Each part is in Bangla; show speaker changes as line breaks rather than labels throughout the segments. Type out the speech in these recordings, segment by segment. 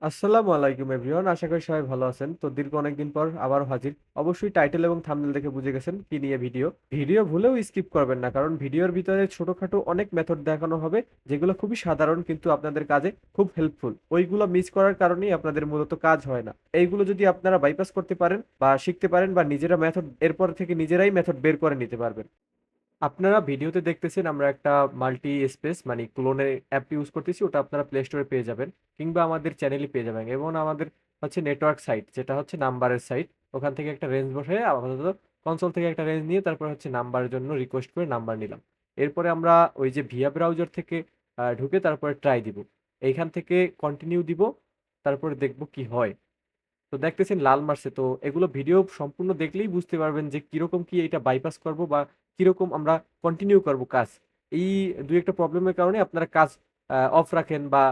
আসসালামু আলাইকুম এভরিওয়ান, আশা করি সবাই ভালো আছেন। তো দীর্ঘ অনেকদিন পর আবারও হাজির। অবশ্যই টাইটেল এবং থাম্বনেল দেখে বুঝে গেছেন কি নিয়ে ভিডিও। ভিডিও ভুলেও স্কিপ করবেন না, কারণ ভিডিওর ভিতরে ছোটখাটো অনেক মেথড দেখানো হবে যেগুলো খুবই সাধারণ কিন্তু আপনাদের কাজে খুব হেল্পফুল। ওইগুলো মিস করার কারণেই আপনাদের মূলত কাজ হয় না। এইগুলো যদি আপনারা বাইপাস করতে পারেন বা শিখতে পারেন বা নিজেরা মেথড এরপর থেকে নিজেরাই মেথড বের করে নিতে পারবেন। আপনারা ভিডিওতে দেখতেছেন আমরা একটা মাল্টি স্পেস মানে ক্লোনের অ্যাপ ইউজ করতেছি, ওটা আপনারা প্লে স্টোরে পেয়ে যাবেন কিংবা আমাদের চ্যানেলে পেয়ে যাবেন। এবং আমাদের হচ্ছে নেটওয়ার্ক সাইট, যেটা হচ্ছে নাম্বারের সাইট। ওখান থেকে একটা রেঞ্জ বসে আপাতত কনসোল থেকে একটা রেঞ্জ নিয়ে তারপর হচ্ছে নাম্বারের জন্য রিকোয়েস্ট করে নাম্বার নিলাম। এরপরে আমরা ওই যে ভিয়া ব্রাউজার থেকে ঢুকে তারপরে ট্রাই দিব, এইখান থেকে কন্টিনিউ দিব, তারপরে দেখব কি হয়। তো দেখতেছেন লাল মারছে। তো এগুলো ভিডিও সম্পূর্ণ দেখলেই বুঝতে পারবেন যে কিরকম কি এটা বাইপাস করব বা কিরকম আমরা কন্টিনিউ করব কাজ। এই দুই একটা প্রবলেমের কারণে আপনারা কাজ অফ রাখেন বা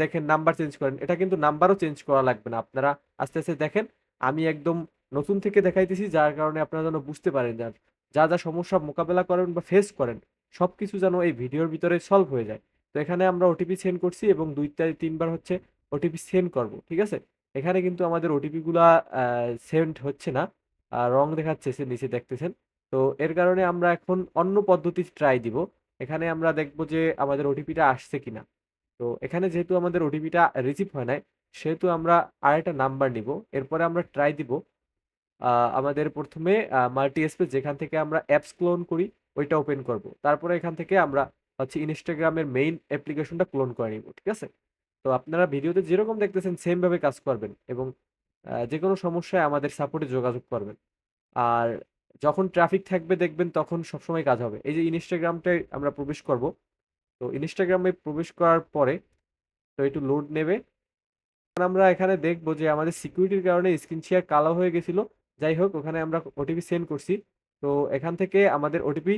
দেখেন নাম্বার চেঞ্জ করেন। এটা কিন্তু নাম্বারও চেঞ্জ করা লাগবে না, আপনারা আস্তে আস্তে দেখেন। আমি একদম নতুন থেকে দেখাইতেছি, যার কারণে আপনারা যেন বুঝতে পারেন যা যা যা সমস্যা মোকাবেলা করেন বা ফেস করেন সবকিছু যেন এই ভিডিওর ভিতরে সলভ হয়ে যায়। তো এখানে আমরা ওটিপি সেন্ড করছি এবং 2-3 বার হচ্ছে ওটিপি সেন্ড করব, ঠিক আছে। এখানে কিন্তু আমাদের ওটিপি গুলা সেন্ড হচ্ছে না, রং দেখাচ্ছে নিচে দেখতেছেন। তো এর কারণে আমরা এখন অন্য পদ্ধতি ট্রাই দিব। এখানে আমরা দেখব যে আমাদের ওটিপিটা আসছে কিনা। তো এখানে যেহেতু আমাদের ওটিপিটা রিসিভ হয় নাই, সেহেতু আমরা আরেকটা নাম্বার নিব। এরপরে আমরা ট্রাই দিব আমাদের প্রথমে মাল্টি স্পেস যেখান থেকে আমরা অ্যাপস ক্লোন করি ওইটা ওপেন করব। তারপরে এখান থেকে আমরা হচ্ছে ইনস্টাগ্রামের মেইন অ্যাপ্লিকেশনটা ক্লোন করে নিব, ঠিক আছে। তো আপনারা ভিডিওতে যেরকম দেখতেছেন সেম ভাবে কাজ করবেন এবং যে কোনো সমস্যায় আমাদের সাপোর্টে যোগাযোগ করবেন। আর যখন ট্রাফিক থাকবে দেখবেন তখন সবসময় কাজ হবে। এই যে ইনস্টাগ্রামটায় আমরা প্রবেশ করব। তো ইনস্টাগ্রামে প্রবেশ করার পরে তো একটু লোড নেবে। এখন আমরা এখানে দেখবো যে আমাদের সিকিউরিটির কারণে স্ক্রিন শেয়ার কালো হয়ে গেছিল। যাই হোক, ওখানে আমরা ওটিপি সেন্ড করছি। তো এখান থেকে আমাদের ওটিপি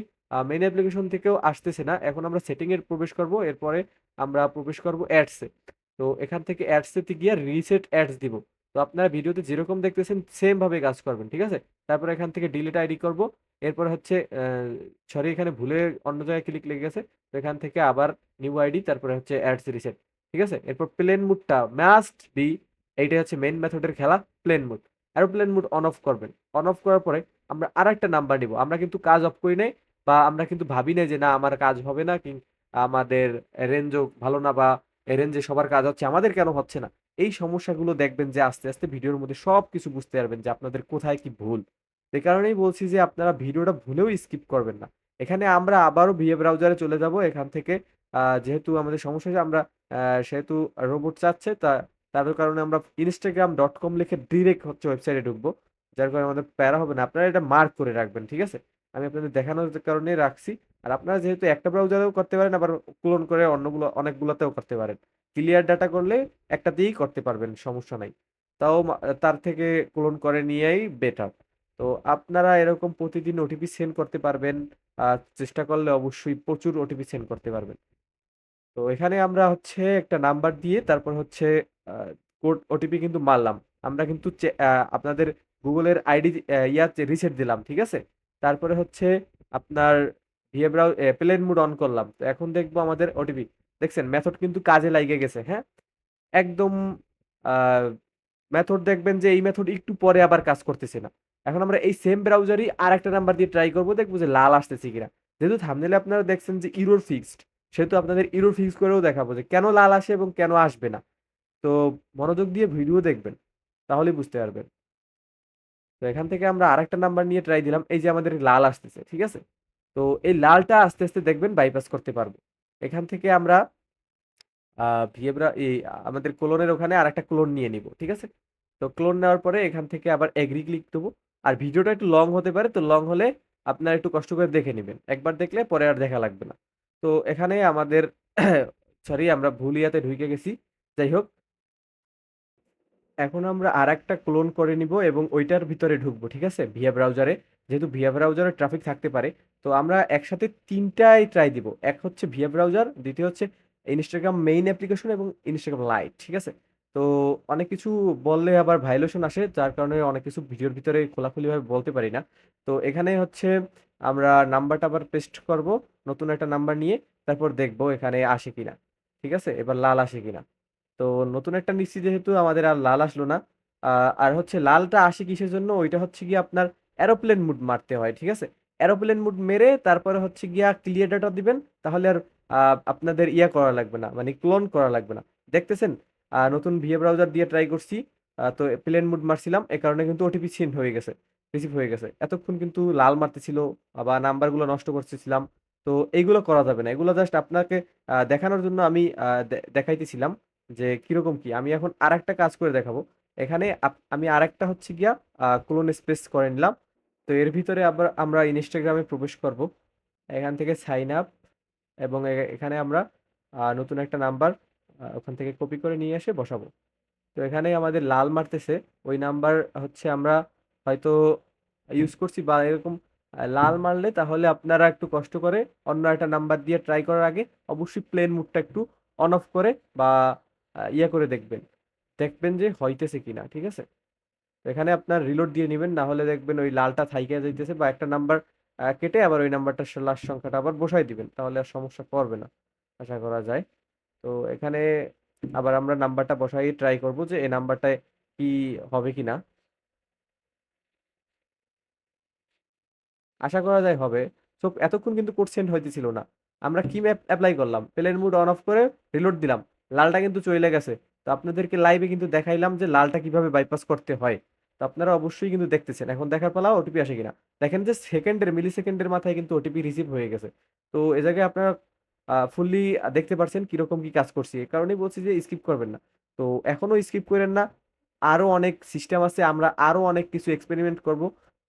মেইন অ্যাপ্লিকেশন থেকেও আসতেছে না। এখন আমরা সেটিং এর প্রবেশ করব, এরপরে আমরা প্রবেশ করব অ্যাডসে। তো এখান থেকে অ্যাডসেতে গিয়ে রিসেট অ্যাডস দিব। তো আপনারা ভিডিওতে যেরকম দেখতেছেন সেম ভাবে কাজ করবেন, ঠিক আছে। তারপরে এখান থেকে ডিলিট আইডি করব। এরপর হচ্ছে সরি, এখানে ভুলে অন্য জায়গায় ক্লিক লেগে গেছে। তো এখান থেকে আবার নিউ আইডি, তারপরে হচ্ছে অ্যাডস রিসেট, ঠিক আছে। এরপর প্লেন মুডটা মাস্ট বি, এইটা হচ্ছে মেইন মেথডের খেলা, plane mode. Aeroplane mode on off করবেন। অন অফ করার পরে আমরা আরেকটা নাম্বার নিব। আমরা কিন্তু কাজ অফ করি নাই বা আমরা কিন্তু ভাবি নাই যে না আমার কাজ হবে না, কি আমাদের রেঞ্জও ভালো না বা রেঞ্জে সবার কাজ হচ্ছে আমাদের কেন হচ্ছে না। এই সমস্যাগুলো দেখবেন যে আস্তে আস্তে ভিডিওর মধ্যে সবকিছু বুঝতে পারবেন যে আপনাদের কোথায় কি ভুল। এই কারণেই বলছি যে আপনারা ভিডিওটা ভুলেও স্কিপ করবেন না। এখানে আমরা আবারও ভিএ ব্রাউজারে চলে যাব। এখান থেকে যেহেতু আমাদের সমস্যা হয়েছে, আমরা সেহেতু রোবট চাচ্ছে, তার কারণে আমরা instagram.com লিখে ডিরেক্ট হচ্ছে ওয়েবসাইটে ঢুকবো। যার কারণে আমাদের প্যারা হবে না। আপনারা এটা মার্ক করে রাখবেন, ঠিক আছে। আমি আপনাদের দেখানোর কারণে রাখছি। আর আপনারা যেহেতু একটা ব্রাউজারেও করতে পারেন, আবার ক্লোন করে অন্যগুলো অনেকগুলোতেও করতে পারেন। ক্লিয়ার ডাটা করলে একটাতেই করতে পারবেন, সমস্যা নাই। তাও তার থেকে ক্লোন করে নিয়েই বেটার। তো আপনারা এরকম প্রতিদিন ওটিপি সেন্ড করতে পারবেন। চেষ্টা করলে অবশ্যই প্রচুর ওটিপি সেন্ড করতে পারবেন। তো এখানে আমরা হচ্ছে একটা নাম্বার দিয়ে তারপর হচ্ছে কোড ওটিপি কিন্তু মারলাম। আমরা কিন্তু আপনাদের গুগলের আইডি ইয়াতে রিসেট দিলাম, ঠিক আছে। তারপরে হচ্ছে আপনার বিহেভিয়ারাল প্লেন মুড অন করলাম। তো এখন দেখবো আমাদের ওটিপি, দেখছেন মেথড কিন্তু কাজে লাগিয়ে গেছে, হ্যাঁ। একদম মেথড দেখবেন যে এই মেথড একটু পরে আবার কাজ করতেছে না। এখন আমরা এই সেম ব্রাউজারই আর একটা নাম্বার দিয়ে ট্রাই করবো, দেখবো যে লাল আসতেছে কিনা। যেহেতু থাম্বনেলে আপনারা দেখছেন যে ইরোর ফিক্সড, সেহেতু আপনাদের ইরোর ফিক্স করেও দেখাবো যে কেন লাল আসে এবং কেন আসবে না। তো মনোযোগ দিয়ে ভিডিও দেখবেন, তাহলেই বুঝতে পারবেন। তো এখান থেকে আমরা আরেকটা নাম্বার নিয়ে ট্রাই দিলাম, এই যে আমাদের লাল আসতেছে, ঠিক আছে। তো এই লালটা আস্তে আস্তে দেখবেন বাইপাস করতে পারবো। এখান থেকে আমরা ভিএব্রা এই আমাদের ক্লোনের ওখানে আরেকটা ক্লোন নিয়ে নিব, ঠিক আছে। তো ক্লোন নেওয়ার পরে এখান থেকে আবার এগ্রি ক্লিক দেবো। আর ভিডিওটা একটু লং হতে পারে, তো লং হলে আপনারা একটু কষ্ট করে দেখে নেবেন, একবার দেখলে পরে আর দেখা লাগবে না। তো এখানে আমাদের সরি, আমরা ভুল ইয়াতে ঢুকে গেছি। যাই হোক, এখন আমরা আরেকটা ক্লোন করে নিব এবং ওইটার ভিতরে ঢুকবো, ঠিক আছে, ভিয়া ব্রাউজারে। যেহেতু ভিয়া ব্রাউজারে ট্রাফিক থাকতে পারে, তো আমরা একসাথে তিনটাই ট্রাই দিব। এক হচ্ছে ভিয়া ব্রাউজার, দ্বিতীয় হচ্ছে ইনস্টাগ্রাম মেইন অ্যাপ্লিকেশন এবং ইনস্টাগ্রাম লাইট, ঠিক আছে। তো অনেক কিছু বললে আবার ভাইলেশন আসে, যার কারণে অনেক কিছু ভিডিওর ভিতরে খোলাখুলিভাবে বলতে পারি না। তো এখানে হচ্ছে আমরা নাম্বারটা আবার পেস্ট করব, নতুন একটা নাম্বার নিয়ে। তারপর দেখবো এখানে আসে কিনা, ঠিক আছে, এবার লাল আসে কিনা। তো নতুন একটা নিচ্ছি যেহেতু আমাদের আর লাল আসলো না। আর হচ্ছে লালটা আসে কিসের জন্য? ওইটা হচ্ছে গিয়ে আপনার এরোপ্লেন মুড মারতে হয়। ঠিক আছে? এরোপ্লেন মুড মেরে তারপরে হচ্ছে গিয়া ক্লিয়ার ডাটা দিবেন। তাহলে আর আপনাদের ইয়া করা লাগবে না। মানে ক্লোন করা লাগবে না। দেখতেছেন? নতুন ভিএ ব্রাউজার দিয়ে ট্রাই করছি। তো প্লেন মুড মারছিলাম। এ কারণে কিন্তু ওটিপি সেন্ড হয়ে গেছে। রিসিভ হয়ে গেছে। এতক্ষণ কিন্তু লাল মারতেছিল বা নাম্বারগুলো নষ্ট করতেছিলাম। তো এইগুলো করা যাবে না। এগুলো জাস্ট আপনাকে দেখানোর জন্য আমি দেখাইতেছিলাম। যে কিরকম কি আমি এখন আরেকটা কাজ করে দেখাবো। এখানে আমি আরেকটা হচ্ছে গিয়া ক্লোন স্পেস করে নিলাম। তো এর ভিতরে আবার আমরা ইনস্টাগ্রামে প্রবেশ করব। এখান থেকে সাইন আপ এবং এখানে আমরা নতুন একটা নাম্বার ওখান থেকে কপি করে নিয়ে এসে বসাবো। তো এখানে আমাদের লাল মারতেছে। ওই নাম্বার হচ্ছে আমরা হয়তো ইউজ করছি বা এরকম লাল মারলে তাহলে আপনারা একটু কষ্ট করে অন্য একটা নাম্বার দিয়ে ট্রাই করার আগে অবশ্যই প্লেন মুডটা একটু অন অফ করে বা ইয়ে করে দেখবেন। দেখবেন যে হইতেছে কিনা। ঠিক আছে? তো এখানে আপনার রিলোড দিয়ে নিবেন, না হলে দেখবেন ওই লালটা থাইকা যাইতেছে বা একটা নাম্বার কেটে আবার ওই নাম্বারটা লাস্ট সংখ্যাটা আবার বসাই দিবেন, তাহলে আর সমস্যা করবে না আশা করা যায়। তো এখানে আবার আমরা নাম্বারটা বসাই ট্রাই করব যে এই নাম্বারটায় কি হবে কিনা। আশা করা যায় হবে। সো এতক্ষণ কিন্তু কোড সেন্ড হইতেছিল না। আমরা কি ম্যাপ অ্যাপ্লাই করলাম, প্লেন মুড অন অফ করে রিলোড দিলাম, লালটা কিন্তু চলে গেছে। তো আপনাদেরকে লাইভে কিন্তু দেখাইলাম যে লালটা কিভাবে বাইপাস করতে হয়। তো আপনারা অবশ্যই কিন্তু দেখতেছেন, এখন দেখার পালা ওটিপি আসে কিনা। দেখেন যে সেকেন্ডের মিলি সেকেন্ডের মাথায় কিন্তু ওটিপি রিসিভ হয়ে গেছে। তো এ জায়গায় আপনারা ফুললি দেখতে পারছেন কিরকম কি কাজ করছি। এই কারণেই বলছি যে স্কিপ করবেন না। তো এখনো স্কিপ করেন না। আরো অনেক সিস্টেম আছে, আমরা আরো অনেক কিছু এক্সপেরিমেন্ট করব।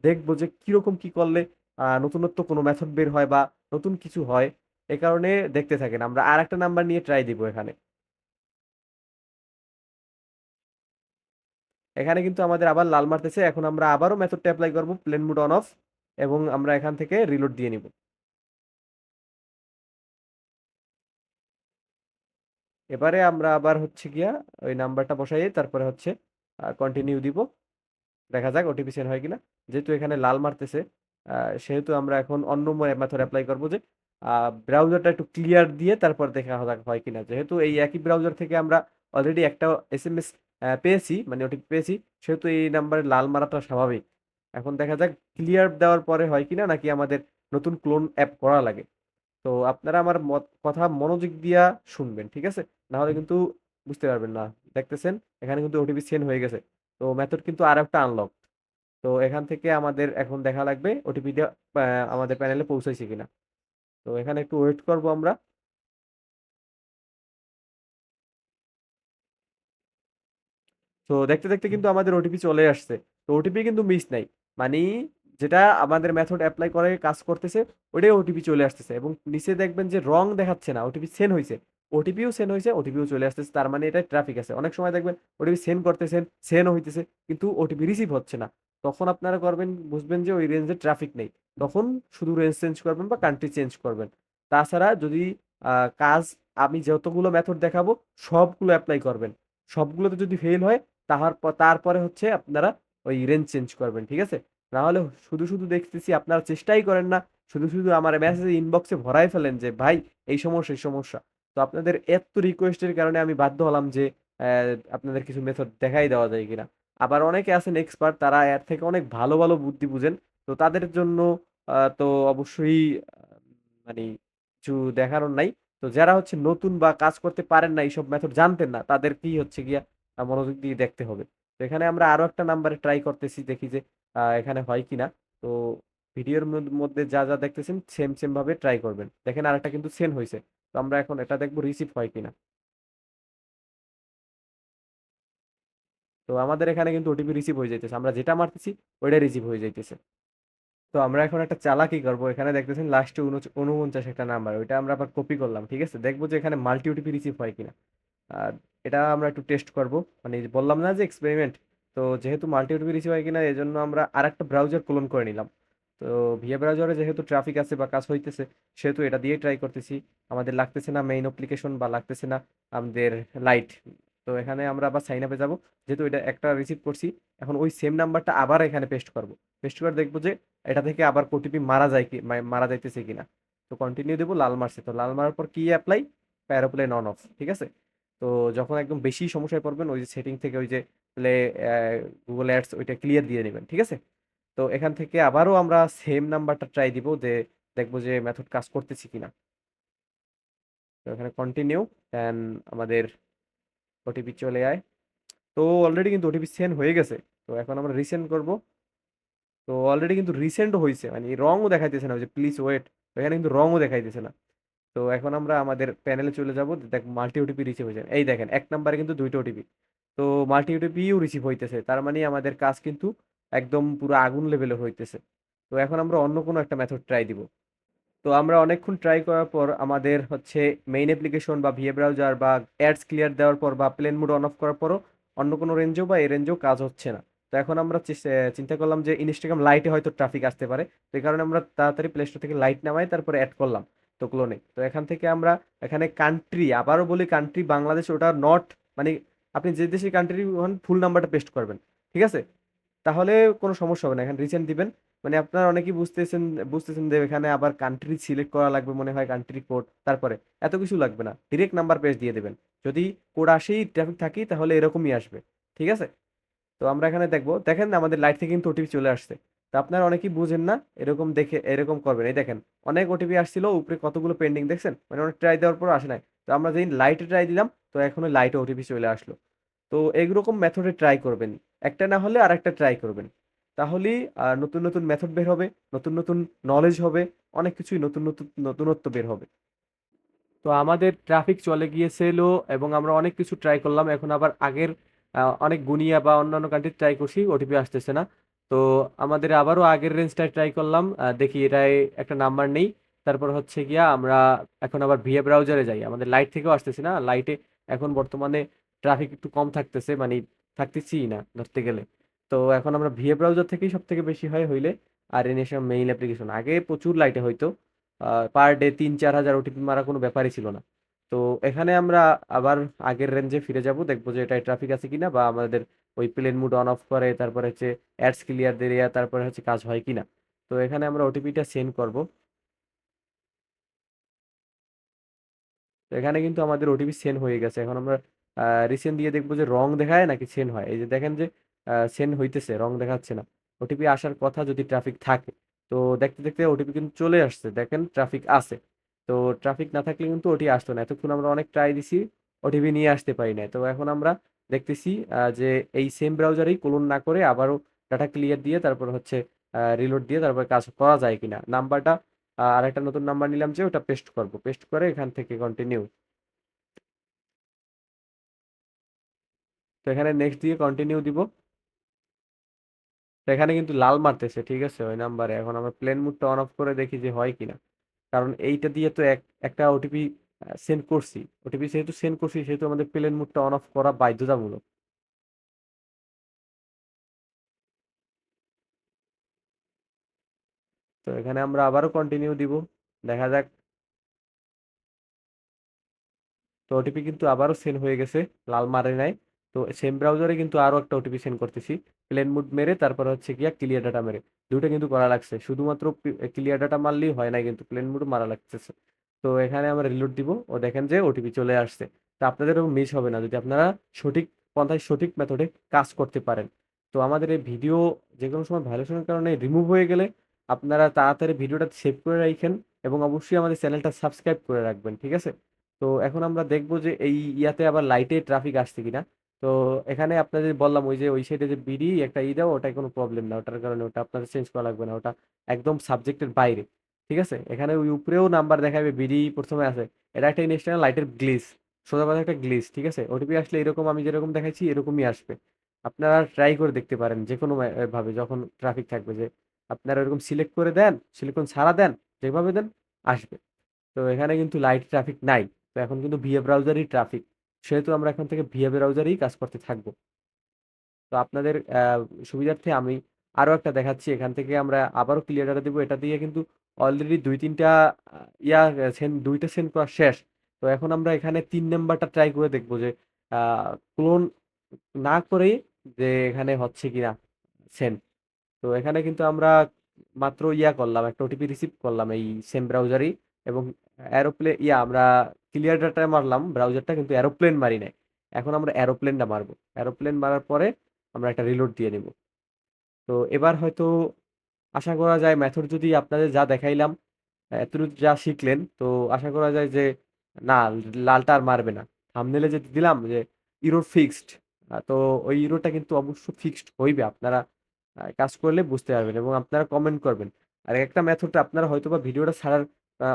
দেখবো যে কিরকম কি করলে নতুনত্ব কোনো মেথড বের হয় বা নতুন কিছু হয়। এ কারণে দেখতে থাকেন। আমরা আরেকটা নাম্বার নিয়ে ট্রাই দিব এখানে। এখানে কিন্তু আমাদের আবার লাল মারতেছে। এখন আমরা আবারও মেথডটা এপ্লাই করব, প্লেন মুড অন অফ, এবং আমরা এখান থেকে রিলোড দিয়ে নিব। এবারে আমরা আবার হচ্ছে গিয়া ওই নাম্বারটা বসাই তারপরে হচ্ছে কন্টিনিউ দিব। দেখা যাক ওটিপি সেন্ড হয় কিনা। যেহেতু এখানে লাল মারতেছে, সেহেতু আমরা এখন অন্য মেথড অ্যাপ্লাই করবো যে ব্রাউজারটা একটু ক্লিয়ার দিয়ে তারপর দেখা যাক হয় কিনা। যেহেতু এই একই ব্রাউজার থেকে আমরা অলরেডি একটা এসএমএস পেয়েছি, মানে ওটিপি পেয়েছি, সেহেতু এই নাম্বারে লাল মারাটা স্বাভাবিক। এখন দেখা যাক ক্লিয়ার দেওয়ার পরে হয় কিনা, নাকি আমাদের নতুন ক্লোন অ্যাপ করা লাগে। তো আপনারা আমার কথা মনোযোগ দিয়া শুনবেন, ঠিক আছে? না হলে কিন্তু বুঝতে পারবেন না। দেখতেছেন এখানে কিন্তু ওটিপি সেন্ড হয়ে গেছে। তো মেথড কিন্তু আর একটা আনলক। তো এখান থেকে আমাদের এখন দেখা লাগবে ওটিপিটা আমাদের প্যানেলে পৌঁছাইছে কিনা। তো এখানে একটু ওয়েট করব আমরা। তো দেখতে দেখতে কিন্তু আমাদের ওটিপি চলে আসছে। তো ওটিপি কিন্তু মিস নাই। মানে যেটা আমাদের মেথড অ্যাপ্লাই করে কাজ করতেছে, ওইটাই ওটিপি চলে আসতেছে এবং নিচে দেখবেন যে রং দেখাচ্ছে না, ওটিপি সেন্ড হয়েছে। ওটিপিও সেন্ড হয়েছে, ওটিপিও চলে আসতেছে, তার মানে এটা ট্রাফিক আছে। অনেক সময় দেখবেন ওটিপি সেন্ড করতেছেন, সেন্ড হইতেছে, কিন্তু ওটিপি রিসিভ হচ্ছে না। তখন আপনারা করবেন, বুঝবেন যে ওই রেঞ্জে ট্রাফিক নেই। তখন শুধু রেঞ্জ চেঞ্জ করবেন বা কান্ট্রি চেঞ্জ করবেন। তাছাড়া যদি কাজ, আমি যতগুলো মেথড দেখাবো সবগুলো অ্যাপ্লাই করবেন। সবগুলোতে যদি ফেল হয় তারপরে হচ্ছে আপনারা ওই রেঞ্জ চেঞ্জ করবেন, ঠিক আছে? না হলে শুধু শুধু দেখতেছি আপনারা চেষ্টাই করেন না, শুধু শুধু আমার মেসেজ ইনবক্সে ভরাই ফেলেন যে ভাই এই সমস্যা এই সমস্যা। তো আপনাদের এত রিকোয়েস্টের কারণে আমি বাধ্য হলাম যে আপনাদের কিছু মেথড দেখাই দেওয়া যায় কিনা। আবার অনেকে আছেন এক্সপার্ট, তারা এর থেকে অনেক ভালো ভালো বুদ্ধি বুঝেন। তো তাদের জন্য তো অবশ্যই মানে কিছু দেখানোর নাই। তো যারা হচ্ছে নতুন বা কাজ করতে পারেন না, এইসব মেথড জানতেন না, তাদের কি হচ্ছে গিয়া মনোযোগ দিয়ে দেখতে হবে। তো এখানে আমরা আরো একটা নাম্বারে ট্রাই করতেছি, দেখি যে এখানে হয় কিনা। তো ভিডিওর মধ্যে যা যা দেখতেছেন সেম সেম ভাবে ট্রাই করবেন। দেখেন আরেকটা কিন্তু সেন্ড হয়েছে। তো আমরা এখন এটা দেখবো রিসিভ হয় কিনা। তো আমাদের এখানে কিন্তু ওটিপি রিসিভ হয়ে যাইতেছে, আমরা যেটা মারতেছি ওইটা রিসিভ হয়ে যাইতেছে। তো আমরা এখন একটা চালাকি করবো। এখানে দেখতেছেন লাস্টে 49 একটা নাম্বার, ওইটা আমরা আবার কপি করলাম, ঠিক আছে? দেখবো যে এখানে মাল্টি ওটিপি রিসিভ হয় কিনা। আর এটা আমরা একটু টেস্ট করব। মানে বললাম না যে এক্সপেরিমেন্ট। তো যেহেতু মাল্টি ওটিপি রিসিভ হয় কিনা এই জন্য আমরা আরেকটা ব্রাউজার ক্লোন করে নিলাম। তো ভিএ ব্রাউজারে যেহেতু ট্রাফিক আছে বা কাজ হইতেছে, সেহেতু এটা দিয়ে ট্রাই করতেছি। আমাদের লাগতেছে না মেইন অ্যাপ্লিকেশন বা লাগতেছে না আমাদের লাইট। তো এখানে আমরা আবার সাইন আপে যাবো। যেহেতু এটা একটা রিসিভ করছি, এখন ওই সেম নাম্বারটা আবার এখানে পেস্ট করব। পেস্ট করে দেখবো যে এটা থেকে আবার ওটিপি মারা যায় কি মারা যাইতেছে কিনা। তো কন্টিনিউ দেবো, লাল মারছে। তো লাল মারার পর কি অ্যাপ্লাই? এরোপ্লেন অন অফ, ঠিক আছে? তো যখন একদম বেশি সমস্যায় পড়বেন ওই যে সেটিং থেকে ওই যে প্লে গুগল অ্যাডস ওইটা ক্লিয়ার দিয়ে নেবেন, ঠিক আছে? তো এখান থেকে আবারও আমরা সেম নাম্বারটা ট্রাই দিব, যে দেখবো যে মেথড কাজ করতেছি কিনা। তো এখানে কন্টিনিউ, দেন আমাদের ওটিপি চলে আয়। তো অলরেডি কিন্তু ওটিপি সেন্ড হয়ে গেছে। তো এখন আমরা রিসেন্ড করব। তো অলরেডি কিন্তু রিসেন্টও হয়েছে, মানে রংও দেখাইতেছে না, ওই যে প্লিজ ওয়েট, এখানে কিন্তু রংও দেখাইতেছে না। তো এখন আমরা আমাদের প্যানেলে চলে যাব, দেখ মাল্টি ওটিপি রিসিভ হয়েছে, এই দেখেন এক নাম্বারে কিন্তু দুইটা ওটিপি। তো মাল্টি ওটিপিও রিসিভ হইতেছে, তার মানে আমাদের কাজ কিন্তু একদম পুরো আগুন লেভেলে হইতেছে। তো এখন আমরা অন্য কোনো একটা মেথড ট্রাই দিব। তো আমরা অনেকক্ষণ ট্রাই করার পর আমাদের হচ্ছে মেইন অ্যাপ্লিকেশন বা ভিএ ব্রাউজার বা অ্যাডস ক্লিয়ার দেওয়ার পর বা প্লেন মোড অন অফ করার পরও অন্য কোনো রেঞ্জেও বা এই রেঞ্জেও কাজ হচ্ছে না। তো এখন আমরা চিন্তা করলাম যে ইনস্টাগ্রাম লাইটে হয়তো ট্রাফিক আসতে পারে। তো এই কারণে আমরা তাড়াতাড়ি প্লে স্টোর থেকে লাইট নামাই তারপরে অ্যাড করলাম। তো ক্লোনে তো এখান থেকে আমরা এখানে কান্ট্রি, আবারও বলি কান্ট্রি বাংলাদেশ, ওটা নট মানে আপনি যে দেশের কান্ট্রি হন ফুল নাম্বারটা পেস্ট করবেন, ঠিক আছে? তাহলে কোনো সমস্যা হবে না, এখানে রিসেন্ট দিবেন। মানে আপনারা অনেকেই বুঝতেছেন বুঝতেছেন যে এখানে আবার কান্ট্রি সিলেক্ট করা লাগবে মনে হয়, কান্ট্রি কোড, তারপরে এত কিছু লাগবে না, ডিরেক্ট নাম্বার পেজ দিয়ে দেবেন। যদি কোড আসেই ট্রাফিক থাকি তাহলে এরকমই আসবে, ঠিক আছে? তো আমরা এখানে দেখবো, দেখেন আমাদের লাইট থেকে কিন্তু ওটিপি চলে আসছে। তো আপনারা অনেকেই বুঝেন না, এরকম দেখে এরকম করবেন। এই দেখেন অনেক ওটিপি আসছিল, উপরে কতগুলো পেন্ডিং দেখছেন, মানে অনেক ট্রাই দেওয়ার পর আসে নাই। তো আমরা যেই লাইটে ট্রাই দিলাম, তো এখন ওই লাইটে ওটিপি চলে আসলো। তো এইরকম মেথডে ট্রাই করবেন, একটা না হলে আর একটা ট্রাই করবেন। তাহলেই নতুন নতুন মেথড বের হবে, নতুন নতুন নলেজ হবে, অনেক কিছুই নতুন নতুন নতুনত্ব বের হবে। তো আমাদের ট্রাফিক চলে গিয়েছিল এবং আমরা অনেক কিছু ট্রাই করলাম, এখন আবার আগের অনেক গুনিয়া বা অন্যান্য কান্ট্রি ট্রাই করছি, ওটিপি আসতেছে না। তো আমাদের আবারও আগের রেঞ্জটায় ট্রাই করলাম, দেখি এটাই একটা নাম্বার নেই। তারপর হচ্ছে গিয়া আমরা এখন আবার ভিএ ব্রাউজারে যাই, আমাদের লাইট থেকেও আসতেছে না, লাইটে এখন বর্তমানে ট্রাফিক একটু কম থাকতেছে, মানে থাকতেছি না ধরতে গেলে। তো এখন আমরা ভিএ ব্রাউজার থেকেই সব থেকে বেশি হয় হইলে, আর এনএসএম মেইন অ্যাপ্লিকেশন আগে প্রচুর লাইটে হইতো, পার ডে ৩-৪ হাজার ওটিপি মারা কোনো ব্যাপারই ছিল না। তো এখানে আমরা আবার আগের রেঞ্জে ফিরে যাব, দেখবো যে এটাই ট্রাফিক আছে কিনা, বা আমাদের ওই প্লেন মুড অন অফ করে তারপরে হচ্ছে অ্যাডস ক্লিয়ার দেরিয়া তারপরে হচ্ছে কাজ হয় কিনা। তো এখানে আমরা ওটিপিটা সেন্ড করব। তো এখানে কিন্তু আমাদের ওটিপি সেন্ড হয়ে গেছে, এখন আমরা রিসেন্ট দিয়ে দেখবো যে রং দেখায় নাকি সেন্ড হয়। এই যে দেখেন যে সেন্ড হইতেছে, রং দেখাচ্ছে না। ওটিপি আসার কথা যদি ট্রাফিক থাকে। তো দেখতে দেখতে ওটিপি কিন্তু চলে আসছে, দেখেন ট্রাফিক আছে। তো ট্রাফিক না থাকলে কিন্তু ওটি আসতো না, এতক্ষণ আমরা অনেক ট্রাই দিছি, ওটিপি নিয়ে আসতে পারি না। তো এখন আমরা দেখতেছি যে এই সেম ব্রাউজারেই ক্লোন না করে আবারও ডাটা ক্লিয়ার দিয়ে তারপর হচ্ছে রিলোড দিয়ে তারপর কাজ করা যায় কিনা। নাম্বারটা আরেকটা নতুন নাম্বার নিলাম, যে ওটা পেস্ট করব, পেস্ট করে এখান থেকে কন্টিনিউ। তো এখানে নেক্সট দিয়ে কন্টিনিউ দিব। তো এখানে কিন্তু লাল মারতেছে, ঠিক আছে ওই নাম্বারে। এখন আমরা প্লেন মুডটা অন অফ করে দেখি যে হয় কিনা, কারণ এইটা দিয়ে তো একটা ওটিপি সেন্ড করছি। ওটিপি যেহেতু সেন্ড করছি সেহেতু আমাদের প্লেন মুডটা অন অফ করা বাধ্যতামূলক। তো এখানে আমরা আবারও কন্টিনিউ দিব, দেখা যাক। তো ওটিপি কিন্তু আবারও সেন্ড হয়ে গেছে, লাল মারে নাই। তো সেম ব্রাউজারে কিন্তু আরো একটা ওটিপি সেন্ড করতেছি, প্লেন মুড মেরে তারপর হচ্ছে গিয়া ক্লিয়ার ডাটা মেরে। দুটো কিন্তু করা লাগছে, শুধুমাত্র ক্লিয়ার ডাটা মারলেই হয় না, কিন্তু প্লেন মুড মারা লাগতেছে। তো এখানে আমরা রিলোড দিব, ও দেখেন যে ওটিপি চলে আসছে। তো আপনাদের মিস হবে না যদি আপনারা সঠিক পন্থায় সঠিক মেথডে কাজ করতে পারেন। তো আমাদের এই ভিডিও যে কোনো সময় ভাইলেশনের কারণে রিমুভ হয়ে গেলে আপনারা তাড়াতাড়ি ভিডিওটা সেভ করে রাখেন এবং অবশ্যই আমাদের চ্যানেলটা সাবস্ক্রাইব করে রাখবেন, ঠিক আছে? তো এখন আমরা দেখবো যে এই ইয়াতে আবার লাইটে ট্রাফিক আসছে কিনা। তো এখানে আপনাদের বললাম ওই যে ওই সাইডে যে বিডি একটা দাও, ওটাই কোনো প্রবলেম না, ওটার কারণে ওটা আপনাদের চেঞ্জ করা লাগবে না, ওটা একদম সাবজেক্টের বাইরে, ঠিক আছে? এখানে ওই উপরেও নাম্বার দেখাবে, বিডি প্রথমে আছে, এটা একটা ইনস্ট্যান্ট লাইটের গ্লিচ, সোজা কথা একটা গ্লিচ, ঠিক আছে? ওটিপি আসলে এরকম আমি যেরকম দেখাচ্ছি এরকমই আসবে। আপনারা ট্রাই করে দেখতে পারেন যে কোনো ভাবে, যখন ট্রাফিক থাকবে যে আপনারা এরকম সিলেক্ট করে দেন, সিলেক্ট করে ছাড়া দেন, যেভাবে দেন আসবে। তো এখানে কিন্তু লাইট ট্রাফিক নাই। তো এখন কিন্তু ভিএ ব্রাউজারই ট্রাফিক, সেহেতু আমরা এখন থেকে ভিএ ব্রাউজারেই কাজ করতে থাকবো। তো আপনাদের সুবিধার্থে আমি আরো একটা দেখাচ্ছি, এখান থেকে আমরা আবারও ক্লিয়ার ডাটা দিব। এটা দিয়ে কিন্তু অলরেডি ২-৩টা সেন্ড, দুইটা সেন্ড করা শেষ। তো এখন আমরা এখানে ৩ নাম্বারটা ট্রাই করে দেখবো যে ক্লোন না করে যে এখানে হচ্ছে কিনা সেন্ড। তো এখানে কিন্তু আমরা মাত্র করলাম, একটা ওটিপি রিসিভ করলাম এই সেম ব্রাউজারই, এবং এরোপ্লে আমরা ক্লিয়ার ডাটা মারলাম ব্রাউজারটা, কিন্তু এরোপ্লেন মারি নাই। এখন আমরা এরোপ্লেনটা মারবো। এরোপ্লেন মারার পরে আমরা একটা রিলোড দিয়ে নিব। তো এবার হয়তো আশা করা যায় মেথড যদি আপনাদের যা দেখাইলাম, এতটুকু যা শিখলেন, তো আশা করা যায় যে না, লালটা আর মারবে না। থাম্বনেলে যে দিলাম যে ইউরো ফিক্সড, তো ওই ইউরোটা কিন্তু অবশ্য ফিক্সড হইবে। আপনারা কাজ করলে বুঝতে পারবেন এবং আপনারা কমেন্ট করবেন। আর একটা মেথডটা আপনারা হয়তোবা ভিডিওটা ছাড়ার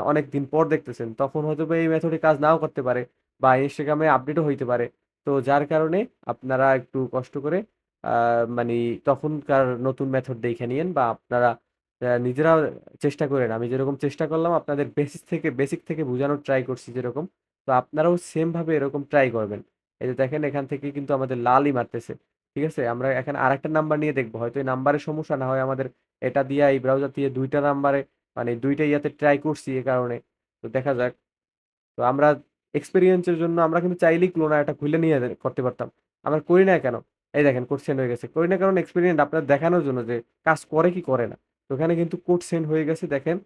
অনেক দিন পর দেখতেছেন, তখন হয়তোবা এই মেথডে কাজ নাও করতে পারে বা ইনস্টাগ্রামে আপডেটও হইতে পারে। তো যার কারণে আপনারা একটু কষ্ট করে মানে তখনকার নতুন মেথড দেখে নিয়েন বা আপনারা নিজেরাও চেষ্টা করেন। আমি যেরকম চেষ্টা করলাম আপনাদের বেসিক থেকে বোঝানোর ট্রাই করছি যেরকম, তো আপনারাও সেম ভাবে এরকম ট্রাই করবেন। এই যে দেখেন এখান থেকে কিন্তু আমাদের লালই মারতেছে। ঠিক আছে, আমরা এখানে আরেকটা নাম্বার নিয়ে দেখবো, হয়তো এই নাম্বারের সমস্যা, না হয় আমাদের এটা দিয়ে এই ব্রাউজার দিয়ে দুইটা নাম্বারে মানে দুইটা ইয়াতে ট্রাই করছি এ কারণে। তো দেখা যাক। তো আমরা এক্সপেরিয়েন্সের জন্য আমরা কিন্তু চাইলেই ক্লোনার এটা খুলে নিয়ে করতে পারতাম। আমরা করি না কেন? এই দেখেন কোড সেন্ড হয়ে গেছে। করি না কারণ এক্সপেরিয়েন্ট আপনার দেখানোর জন্য যে কাজ করে কি করে না। তো ওখানে কিন্তু কোড সেন্ড হয়ে গেছে দেখেন।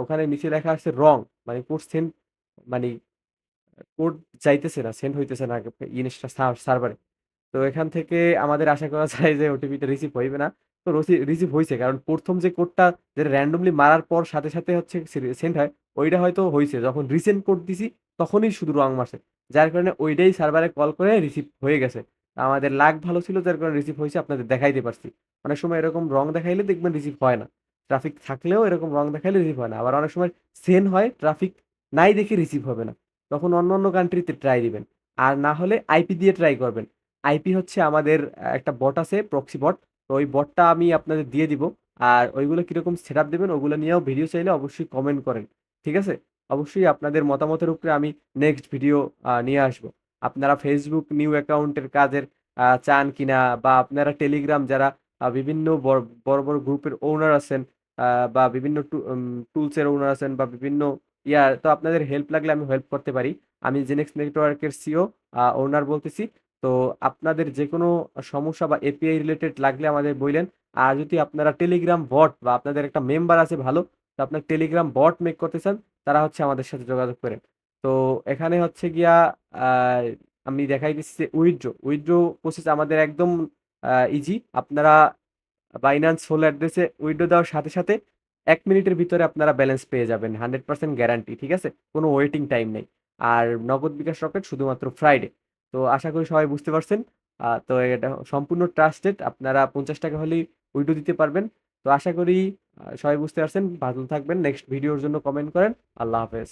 ওখানে নিচে লেখা আছে রং, মানে কোড সেন্ড, মানে কোড যাইতেছে না, সেন্ড হইতেছে না ইনস্টা সার্ভারে। তো এখান থেকে আমাদের আশা করা যায় যে ওটিপিটা রিসিভ হইবে না। তো রিসিভ হইছে, কারণ ১ম যে কোডটা যেটা র‍্যান্ডমলি মারার পর সাথে হচ্ছে সেন্ড হয়, ওইটা হয়তো হইছে। যখন রিসেন্ড কোড দিছি তখনই শুধু রং মারছে। যার কারণে ওইটাই সার্ভারে কল করে রিসিভ হয়ে গেছে। আমাদের লাক ভালো ছিল যার কারণে রিসিভ হইছে, আপনাদের দেখাইতে পারছি। অনেক সময় এরকম রং দেখাইলে দেখবেন রিসিভ হয় না। ট্রাফিক থাকলেও এরকম রং দেখাইলে রিসিভ হয় না। আবার অনেক সময় সেন্ড হয়, ট্রাফিক নাই দেখে রিসিভ হবে না। তখন অন্য কান্ট্রিতে ট্রাই দিবেন। আর না হলে আইপি দিয়ে ট্রাই করবেন। আইপি হচ্ছে আমাদের একটা বট আছে, প্রক্সি বট। তো ওই বটটা আমি আপনাদের দিয়ে দিব। আর ওইগুলো কিরকম সেটআপ দিবেন ওগুলো নিয়েও ভিডিও চাইলে অবশ্যই কমেন্ট করেন। ঠিক আছে? অবশ্যই আপনাদের মতামতের উপরে আমি নেক্সট ভিডিও নিয়ে আসবো। আপনারা ফেসবুক নিউ অ্যাকাউন্টের কাজের চান কিনা, বা আপনারা টেলিগ্রাম যারা বিভিন্ন বড় গ্রুপের ওনার আছেন, বা বিভিন্ন টুলসের ওনার আছেন, বা বিভিন্ন তো আপনাদের হেল্প লাগলে আমি হেল্প করতে পারি। আমি জেনেক্স নেটওয়ার্কের সিও ওনার বলতেছি। তো আপনাদের যেকোনো সমস্যা বা এপিআই রিলেটেড লাগলে আমাদের বইলেন। আর যদি আপনারা টেলিগ্রাম বট বা আপনাদের একটা মেম্বার আছে ভালো, তো আপনার টেলিগ্রাম বট মেক করতে চান, তারা হচ্ছে আমাদের সাথে যোগাযোগ করেন। তো এখানে হচ্ছে গিয়া আহ, আমি দেখাই দিচ্ছি যে উইথড্র প্রসেস আমাদের একদম ইজি। আপনারা বাইন্যান্স ফুল অ্যাড্রেসে উইথড্র দেওয়ার সাথে ১ মিনিটের ভিতরে আপনারা ব্যালেন্স পেয়ে যাবেন, 100% গ্যারান্টি। ঠিক আছে, কোনো ওয়েটিং টাইম নেই। আর নগদ বিকাশ রকেট শুধুমাত্র ফ্রাইডে। তো আশা করি সবাই বুঝতে পারছেন। তো এটা সম্পূর্ণ ট্রাস্টেড, আপনারা 50 টাকা হলেই উইথড্র দিতে পারবেন। তো আশা করি সবাই বুঝতে পারছেন। ভালো থাকবেন, নেক্সট ভিডিওর জন্য কমেন্ট করেন। আল্লাহ হাফেজ।